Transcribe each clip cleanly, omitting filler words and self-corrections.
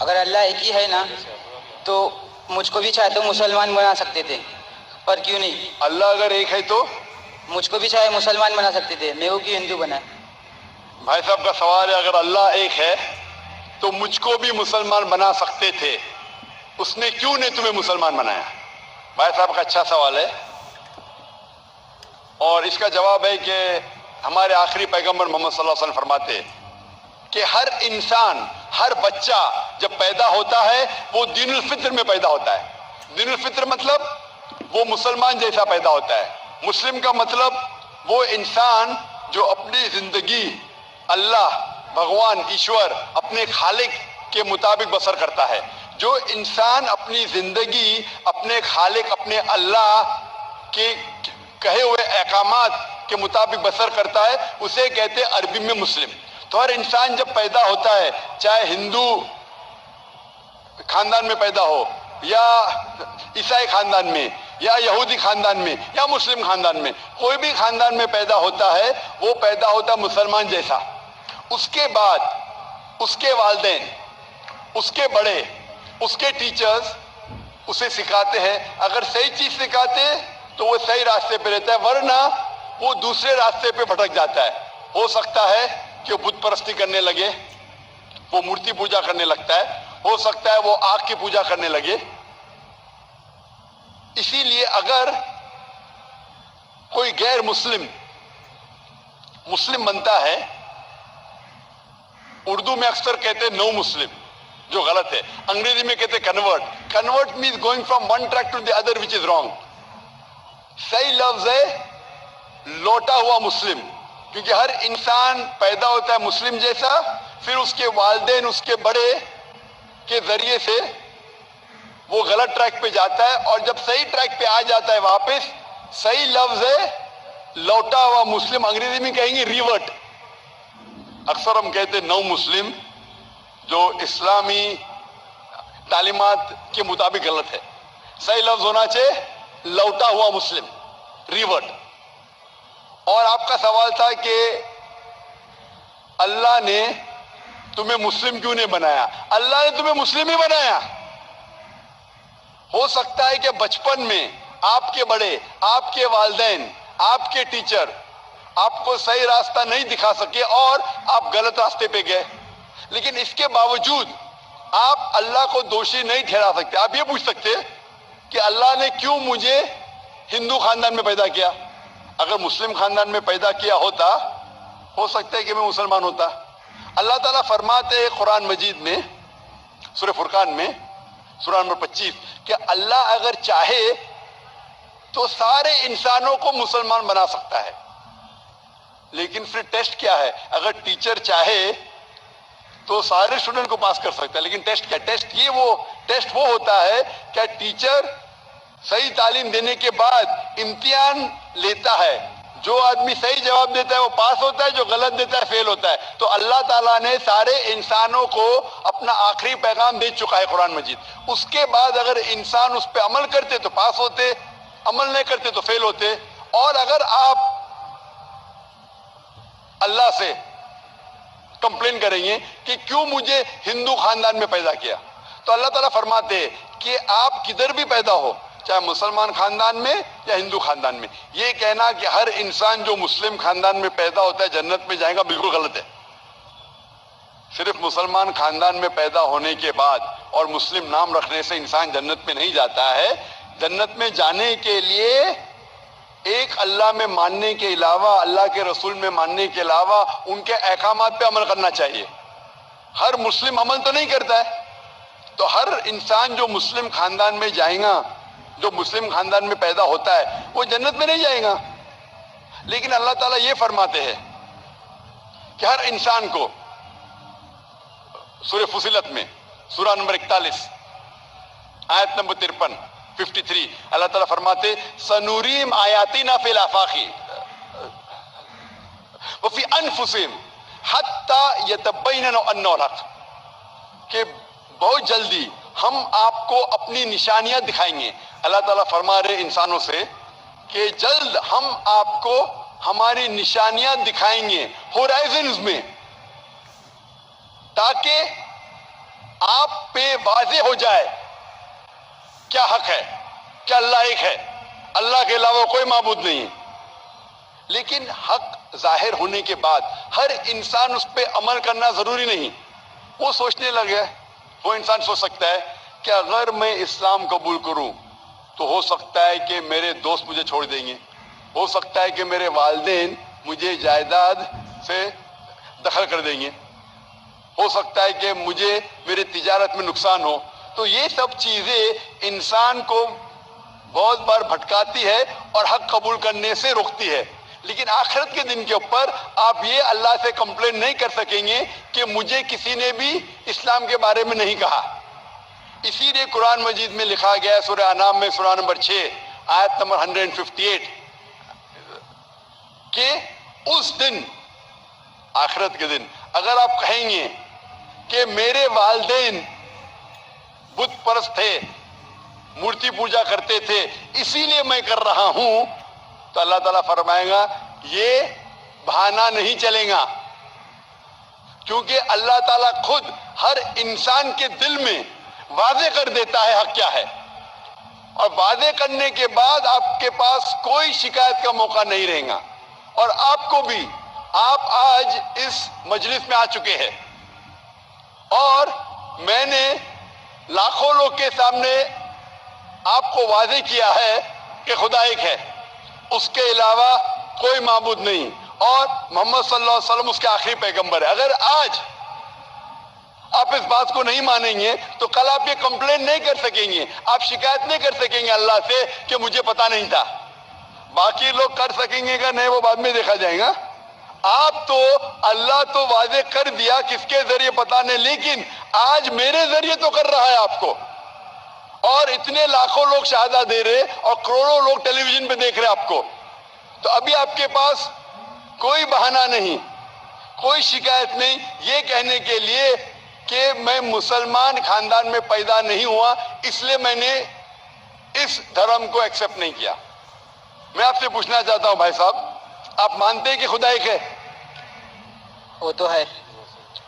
اگر اللہ ایک ہی ہے نا تو مجھ کو بھی چاہے تو مسلمان بنا سکتے تھے، پر کیوں نہیں؟ اللہ اگر ایک ہے تو مجھ کو بھی چاہے مسلمان بنا سکتے تھے، میں وہ کیوں ہندو بنا؟ بھائی صاحب کا سوال ہے، اگر اللہ ایک ہے تو مجھ کو بھی مسلمان بنا سکتے تھے، اس نے کیوں نہیں تمہیں مسلمان بنایا؟ بھائی صاحب کا اچھا سوال ہے، اور اس کا جواب ہے کہ ہمارے آخری پیغمبر محمد صلی اللہ علیہ وسلم فرماتے کہ ہر انسان، ہر بچہ جب پیدا ہوتا ہے وہ دین الفطر میں پیدا ہوتا ہے۔ دین الفطر مطلب وہ مسلمان جیسا پیدا ہوتا ہے۔ مسلم کا مطلب وہ انسان جو اپنی زندگی اللہ، بھگوان، ایشور، اپنے خالق کے مطابق بسر کرتا ہے۔ جو انسان اپنی زندگی اپنے خالق، اپنے اللہ کے کہے ہوئے احکامات کے مطابق بسر کرتا ہے، اسے کہتے ہیں عربی میں مسلم۔ تو ہر انسان جب پیدا ہوتا ہے، چاہے ہندو خاندان میں پیدا ہو، یا عیسائی خاندان میں، یا یہودی خاندان میں، یا مسلم خاندان میں، کوئی بھی خاندان میں پیدا ہوتا ہے، وہ پیدا ہوتا ہے مسلمان جیسا۔ اس کے بعد اس کے والدین، اس کے بڑے، اس کے ٹیچرز اسے سکھاتے ہیں۔ اگر صحیح چیز سکھاتے تو وہ صحیح راستے پہ رہتا ہے، ورنہ وہ دوسرے راستے پہ بھٹک جاتا ہے۔ ہو سکتا ہے کہ وہ بت پرستی کرنے لگے، وہ مورتی پوجا کرنے لگتا ہے، ہو سکتا ہے وہ آگ کی پوجا کرنے لگے۔ اسی لیے اگر کوئی غیر مسلم مسلم بنتا ہے، اردو میں اکثر کہتے ہیں نو مسلم، جو غلط ہے۔ انگریزی میں کہتے ہیں convert. Convert means going from one track to the other which is wrong. صحیح لفظ ہے لوٹا ہوا مسلم، کیونکہ ہر انسان پیدا ہوتا ہے مسلم جیسا، پھر اس کے والدین، اس کے بڑے کے ذریعے سے وہ غلط ٹریک پہ جاتا ہے، اور جب صحیح ٹریک پہ آ جاتا ہے واپس، صحیح لفظ ہے لوٹا ہوا مسلم۔ انگریزی میں کہیں گے ریورٹ۔ اکثر ہم کہتے ہیں نو مسلم، جو اسلامی تعلیمات کے مطابق غلط ہے۔ صحیح لفظ ہونا چاہیے لوٹا ہوا مسلم، ریورٹ۔ اور آپ کا سوال تھا کہ اللہ نے تمہیں مسلم کیوں نہیں بنایا؟ اللہ نے تمہیں مسلم ہی بنایا۔ ہو سکتا ہے کہ بچپن میں آپ کے بڑے، آپ کے والدین، آپ کے ٹیچر آپ کو صحیح راستہ نہیں دکھا سکے اور آپ غلط راستے پہ گئے، لیکن اس کے باوجود آپ اللہ کو دوشی نہیں ٹھہرا سکتے۔ آپ یہ پوچھ سکتے کہ اللہ نے کیوں مجھے ہندو خاندان میں پیدا کیا؟ اگر مسلم خاندان میں پیدا کیا ہوتا، ہو سکتا ہے کہ میں مسلمان ہوتا۔ اللہ تعالیٰ فرماتے ہیں قرآن مجید میں، سورہ فرقان میں، سورہ نمبر 25، کہ اللہ اگر چاہے تو سارے انسانوں کو مسلمان بنا سکتا ہے، لیکن پھر ٹیسٹ کیا ہے؟ اگر ٹیچر چاہے تو سارے اسٹوڈنٹ کو پاس کر سکتا ہے، لیکن ٹیسٹ کیا؟ ٹیسٹ وہ ہوتا ہے کہ ٹیچر صحیح تعلیم دینے کے بعد امتحان لیتا ہے، جو آدمی صحیح جواب دیتا ہے وہ پاس ہوتا ہے، جو غلط دیتا ہے فیل ہوتا ہے۔ تو اللہ تعالیٰ نے سارے انسانوں کو اپنا آخری پیغام دے چکا ہے قرآن مجید۔ اس کے بعد اگر انسان اس پہ عمل کرتے تو پاس ہوتے، عمل نہیں کرتے تو فیل ہوتے۔ اور اگر آپ اللہ سے کمپلین کریں گے کہ کیوں مجھے ہندو خاندان میں پیدا کیا، تو اللہ تعالیٰ فرماتے ہیں کہ آپ کدھر بھی پیدا ہو، چاہے مسلمان خاندان میں یا ہندو خاندان میں، یہ کہنا کہ ہر انسان جو مسلم خاندان میں پیدا ہوتا ہے جنت میں جائے گا، بالکل غلط ہے۔ صرف مسلمان خاندان میں پیدا ہونے کے بعد اور مسلم نام رکھنے سے انسان جنت میں نہیں جاتا ہے۔ جنت میں جانے کے لیے ایک اللہ میں ماننے کے علاوہ، اللہ کے رسول میں ماننے کے علاوہ ان کے احکامات پہ عمل کرنا چاہیے۔ ہر مسلم عمل تو نہیں کرتا ہے، تو ہر انسان جو مسلم خاندان میں جائے گا، جو مسلم خاندان میں پیدا ہوتا ہے، وہ جنت میں نہیں جائے گا۔ لیکن اللہ تعالیٰ یہ فرماتے ہیں کہ ہر انسان کو، سورہ فصلت میں سورہ نمبر 41 آیت نمبر 53 اللہ تعالیٰ فرماتے سنوریم آیاتنا فی الآفاق وفی انفسہم حتی یتبین انہ الحق، کہ بہت جلدی ہم آپ کو اپنی نشانیاں دکھائیں گے۔ اللہ تعالیٰ فرما رہے انسانوں سے کہ جلد ہم آپ کو ہماری نشانیاں دکھائیں گے ہورائزنز میں، تاکہ آپ پہ واضح ہو جائے کیا حق ہے، کیا اللہ ایک ہے، اللہ کے علاوہ کوئی معبود نہیں ہے، لیکن حق ظاہر ہونے کے بعد ہر انسان اس پہ عمل کرنا ضروری نہیں. وہ سوچنے لگے، وہ انسان سوچ سکتا ہے کہ اگر میں اسلام قبول کروں تو ہو سکتا ہے کہ میرے دوست مجھے چھوڑ دیں گے، ہو سکتا ہے کہ میرے والدین مجھے جائیداد سے دخل کر دیں گے، ہو سکتا ہے کہ مجھے میرے تجارت میں نقصان ہو. تو یہ سب چیزیں انسان کو بہت بار بھٹکاتی ہے اور حق قبول کرنے سے روکتی ہے. لیکن آخرت کے دن کے اوپر آپ یہ اللہ سے کمپلین نہیں کر سکیں گے کہ مجھے کسی نے بھی اسلام کے بارے میں نہیں کہا. اسی لیے قرآن مجید میں لکھا گیا ہے سورہ انعام میں سورہ نمبر 6 آیت نمبر 158 کہ اس دن، آخرت کے دن، اگر آپ کہیں گے کہ میرے والدین بت پرست تھے، مورتی پوجا کرتے تھے، اسی لیے میں کر رہا ہوں، تو اللہ تعالیٰ فرمائے گا یہ بہانہ نہیں چلے گا، کیونکہ اللہ تعالیٰ خود ہر انسان کے دل میں واضح کر دیتا ہے حق کیا ہے، اور واضح کرنے کے بعد آپ کے پاس کوئی شکایت کا موقع نہیں رہے گا. اور آپ کو بھی، آپ آج اس مجلس میں آ چکے ہیں اور میں نے لاکھوں لوگ کے سامنے آپ کو واضح کیا ہے کہ خدا ایک ہے، اس کے علاوہ کوئی معبود نہیں، اور محمد صلی اللہ علیہ وسلم اس کے آخری پیغمبر ہے. اگر آج آپ اس بات کو نہیں مانیں گے تو کل آپ یہ کمپلین نہیں کر سکیں گے، آپ شکایت نہیں کر سکیں گے اللہ سے کہ مجھے پتا نہیں تھا. باقی لوگ کر سکیں گے کہ نہیں وہ بعد میں دیکھا جائے گا. آپ تو اللہ تو واضح کر دیا کس کے ذریعے پتا نہیں، لیکن آج میرے ذریعے تو کر رہا ہے آپ کو، اور اتنے لاکھوں لوگ شہادہ دے رہے اور کروڑوں لوگ ٹیلی ویژن پہ دیکھ رہے آپ کو. تو ابھی آپ کے پاس کوئی بہانہ نہیں، کوئی شکایت نہیں یہ کہنے کے لیے کہ میں مسلمان خاندان میں پیدا نہیں ہوا اس لیے میں نے اس دھرم کو ایکسپٹ نہیں کیا. میں آپ سے پوچھنا چاہتا ہوں بھائی صاحب، آپ مانتے ہیں کہ خدا ایک ہے؟ وہ تو ہے.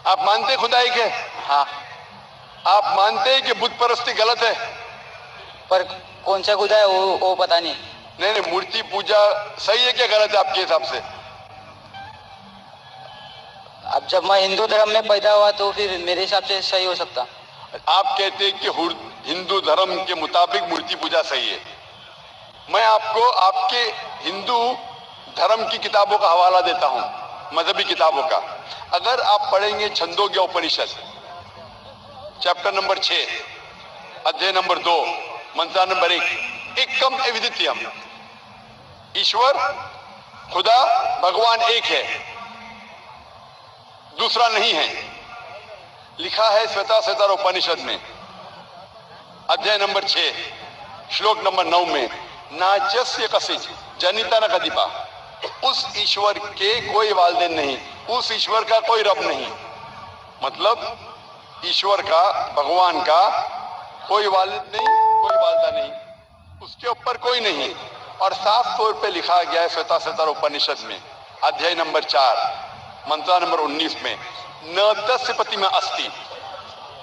آپ مانتے ہیں خدا ایک ہے؟ ہاں. آپ مانتے ہیں کہ بت پرستی غلط ہے؟ پر کون سا خدا ہے وہ پتا نہیں. نہیں، مورتی پوجا صحیح ہے کہ غلط ہے آپ کے حساب سے؟ اب جب میں ہندو دھرم میں پیدا ہوا تو پھر میرے حساب سے صحیح ہو سکتا. آپ کہتے ہیں کہ ہندو دھرم کے مطابق مورتی پوجا صحیح ہے. میں آپ کو آپ کے ہندو دھرم کی کتابوں کا حوالہ دیتا ہوں، مذہبی کتابوں کا. اگر آپ پڑھیں گے چھندوگیہ اپنشد چیپٹر نمبر 6 ادھیے نمبر 2 منترا نمبر 1، ایکم ایودتیم، ایشور خدا بھگوان ایک ہے، دوسرا نہیں ہے. لکھا ہے شویتا سیتار اپنشد میں ادھیے نمبر 6 شلوک نمبر 9 میں، ناچسیہ کسج جنیتا نہ کدیپا، اس ایشور کے کوئی والدین نہیں، اس ایشور کا کوئی رب نہیں. مطلب ایشور کا، بھگوان کا کوئی والد نہیں، کوئی والدہ نہیں، اس کے اوپر کوئی نہیں. اور صاف طور پہ لکھا گیا ہے شویتا سیتار اپنشد میں ادھیے نمبر 4 منترا نمبر 19 میں، نہ تسیہ پرتیما استی،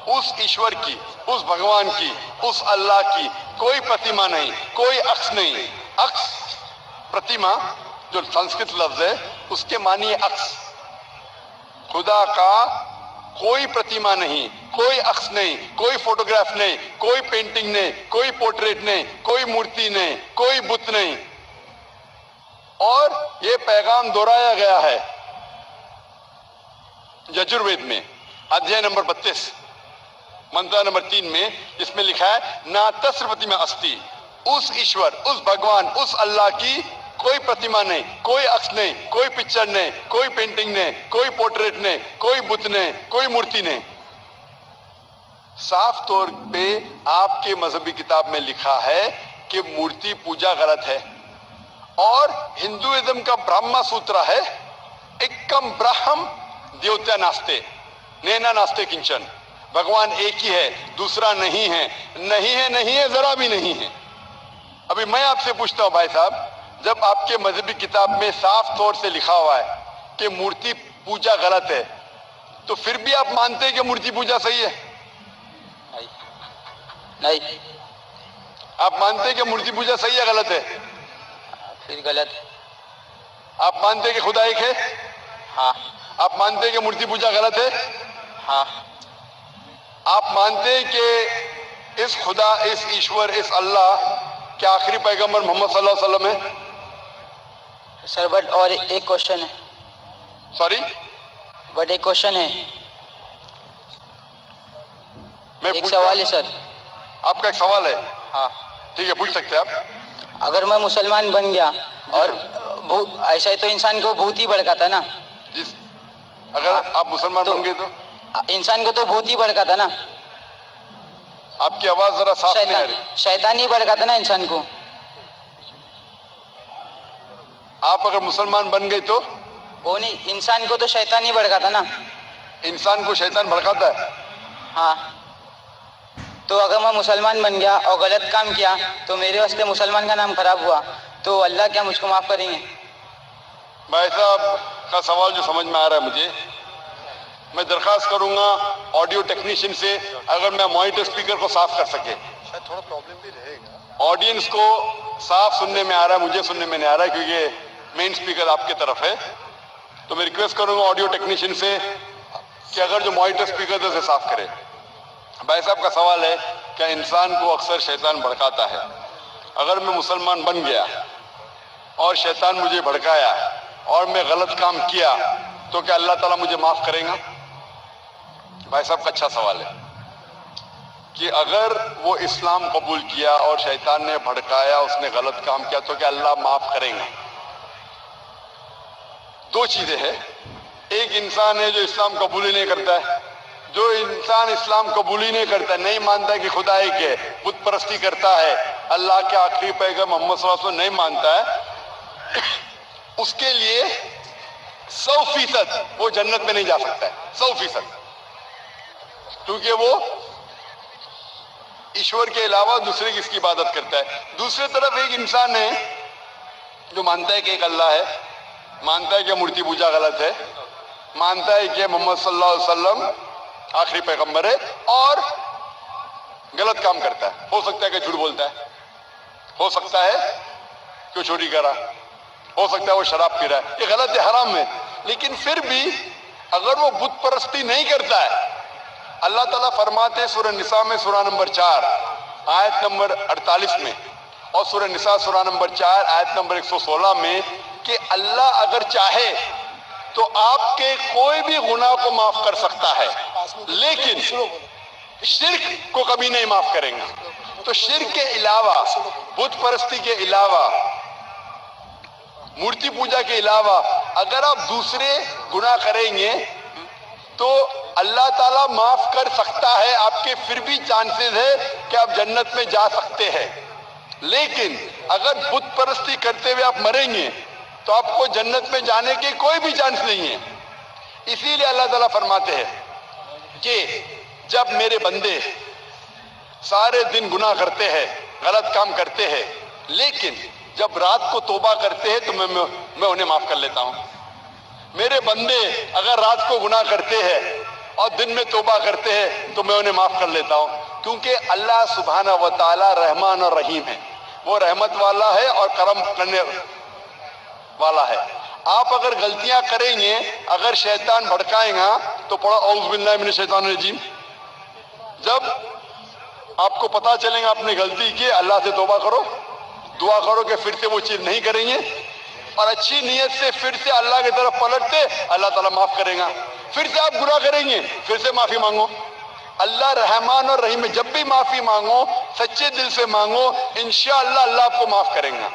اس ایشور کی، اس بھگوان کی، اس اللہ کی کوئی پرتیما نہیں، کوئی عکس نہیں. عکس، پرتیما جو سنسکرت لفظ ہے اس کے معنی ہے عکس. خدا کا کوئی پرتیما نہیں، کوئی عکس نہیں، کوئی فوٹوگراف نہیں، کوئی پینٹنگ نہیں، کوئی پورٹریٹ نہیں، کوئی مورتی نہیں، کوئی بت نہیں. اور یہ پیغام دہرایا گیا ہے یجروید میں ادھیے نمبر 32 منترا نمبر 3 میں، جس میں لکھا ہے نا تسیہ پرتیما استی، اس ایشور، اس بھگوان، اس اللہ کی کوئی پرتیما نہیں، کوئی عکس نہیں، کوئی پکچر نہیں، کوئی پینٹنگ نہیں، کوئی پورٹریٹ نہیں، کوئی بت نہیں، کوئی مورتی نہیں. صاف طور پہ آپ کے مذہبی کتاب میں لکھا ہے کہ مورتی پوجا غلط ہے. اور ہندوازم کا برہما سوترا ہے، ایکم برہم دیوتیا ناستے نینا ناستے کنچن، بھگوان ایک ہی ہے، دوسرا نہیں ہے، نہیں ہے، نہیں ہے، ذرا بھی نہیں ہے. ابھی میں آپ سے پوچھتا ہوں بھائی صاحب، جب آپ کے مذہبی کتاب میں صاف طور سے لکھا ہوا ہے کہ مورتی پوجا غلط ہے، تو پھر بھی آپ مانتے ہیں کہ مورتی پوجا صحیح ہے؟ نہیں. آپ مانتے ہیں کہ مورتی پوجا صحیح ہے غلط ہے؟ پھر غلط ہے. آپ مانتے ہیں کہ خدا ایک ہے؟ ہاں. آپ مانتے ہیں کہ مورتی پوجا غلط ہے؟ ہاں. آپ مانتے ہیں کہ اس خدا، اس ایشور، اس اللہ کے آخری پیغمبر محمد صلی اللہ علیہ وسلم ہے؟ سر بٹ اور ایک کوشچن ہے. سوری، بٹ ایک کوشچن ہے، میں ایک پوچھتا سوال ہے ہوں. سر. آپ کا ایک سوال ہے؟ ہاں. ٹھیک ہے، پوچھ سکتے ہیں آپ. اگر میں مسلمان بن گیا اور ایسا ہی تو انسان کو بھوت ہی بھڑکاتا نا. جس اگر آپ مسلمان بن گئے تو انسان کو تو بھوت ہی بھڑکاتا نا. آپ کی آواز ذرا صاف نہیں آ رہی. شیطان ہی بھڑکاتا نا انسان کو. آپ اگر مسلمان بن گئے تو وہ نہیں، انسان کو تو شیطان ہی بھڑکاتا نا. انسان کو شیطان بھڑکاتا ہے. ہاں. تو اگر میں مسلمان بن گیا اور غلط کام کیا تو میرے واسطے مسلمان کا نام خراب ہوا، تو اللہ کیا مجھ کو معاف کریں گے؟ بھائی صاحب کا سوال جو سمجھ میں آ رہا ہے مجھے، میں درخواست کروں گا آڈیو ٹیکنیشین سے اگر میں مانیٹر اسپیکر کو صاف کر سکے. شاید تھوڑا پرابلم بھی رہے گا. آڈینس کو صاف سننے میں آ رہا ہے، مجھے سننے میں نہیں آ رہا ہے کیونکہ مین اسپیکر آپ کی طرف ہے. تو میں ریکویسٹ کروں گا آڈیو ٹیکنیشین سے کہ اگر جو مانیٹر اسپیکر ہے اسے صاف کرے. بھائی صاحب کا سوال ہے کہ انسان کو اکثر شیطان بھڑکاتا ہے. اگر میں مسلمان بن گیا اور شیطان مجھے بھڑکایا اور میں غلط کام کیا تو کیا اللہ تعالیٰ مجھے معاف کرے گا؟ بھائی صاحب کا اچھا سوال ہے کہ اگر وہ اسلام قبول کیا اور شیطان نے بھڑکایا، اس نے غلط کام کیا تو کیا اللہ معاف کریں گا؟ دو چیزیں ہیں. ایک انسان ہے جو اسلام قبول ہی نہیں کرتا ہے. جو انسان اسلام قبول ہی نہیں کرتا ہے، نہیں مانتا ہے کہ خدا ایک ہے، بت پرستی کرتا ہے، اللہ کے آخری پیغمبر محمد صلی اللہ علیہ وسلم نہیں مانتا ہے، اس کے لیے 100% وہ جنت میں نہیں جا سکتا ہے. 100%، کیونکہ وہ ایشور کے علاوہ دوسرے کس کی عبادت کرتا ہے. دوسری طرف ایک انسان ہے جو مانتا ہے کہ ایک اللہ ہے، مانتا ہے کہ مورتی پوجا غلط ہے، مانتا ہے کہ محمد صلی اللہ علیہ وسلم آخری پیغمبر ہے اور غلط کام کرتا ہے. ہو سکتا ہے کہ جھوٹ بولتا ہے، ہو سکتا ہے کہ چوری کرا، ہو سکتا ہے وہ شراب پی رہا ہے. یہ غلط ہے، حرام ہے. لیکن پھر بھی اگر وہ بت پرستی نہیں کرتا ہے، اللہ تعالیٰ فرماتے سورہ نساء میں سورہ نمبر 4 آیت نمبر 48 میں اور سورہ نساء سورہ نمبر 4 آیت نمبر 116 میں کہ اللہ اگر چاہے تو آپ کے کوئی بھی گناہ کو معاف کر سکتا ہے، لیکن شرک کو کبھی نہیں معاف کریں گا. تو شرک کے علاوہ، بت پرستی کے علاوہ، مورتی پوجا کے علاوہ اگر آپ دوسرے گناہ کریں گے تو اللہ تعالیٰ معاف کر سکتا ہے. آپ کے پھر بھی چانسز ہے کہ آپ جنت میں جا سکتے ہیں. لیکن اگر بت پرستی کرتے ہوئے آپ مریں گے تو آپ کو جنت میں جانے کے کوئی بھی چانس نہیں ہے. اسی لیے اللہ تعالیٰ فرماتے ہیں کہ جب میرے بندے سارے دن گناہ کرتے ہیں، غلط کام کرتے ہیں، لیکن جب رات کو توبہ کرتے ہیں تو میں انہیں معاف کر لیتا ہوں. میرے بندے اگر رات کو گناہ کرتے ہیں اور دن میں توبہ کرتے ہیں تو میں انہیں معاف کر لیتا ہوں، کیونکہ اللہ سبحانہ و تعالی رحمان اور رحیم ہے. وہ رحمت والا ہے اور کرم کرنے والا ہے. آپ اگر غلطیاں کریں گے، اگر شیطان بھڑکائے گا تو پڑھو اعوذ باللہ من الشیطان الرجیم. جب آپ کو پتا چلے گا آپ نے غلطی کی، اللہ سے توبہ کرو، دعا کرو کہ پھر سے وہ چیز نہیں کریں گے اور اچھی نیت سے پھر سے اللہ کی طرف پلٹتے، اللہ تعالیٰ معاف کرے گا. پھر سے آپ گناہ کریں گے، پھر سے معافی مانگو. اللہ رحمان اور رحیم ہے. جب بھی معافی مانگو سچے دل سے مانگو، انشاءاللہ اللہ آپ کو معاف کریں گا.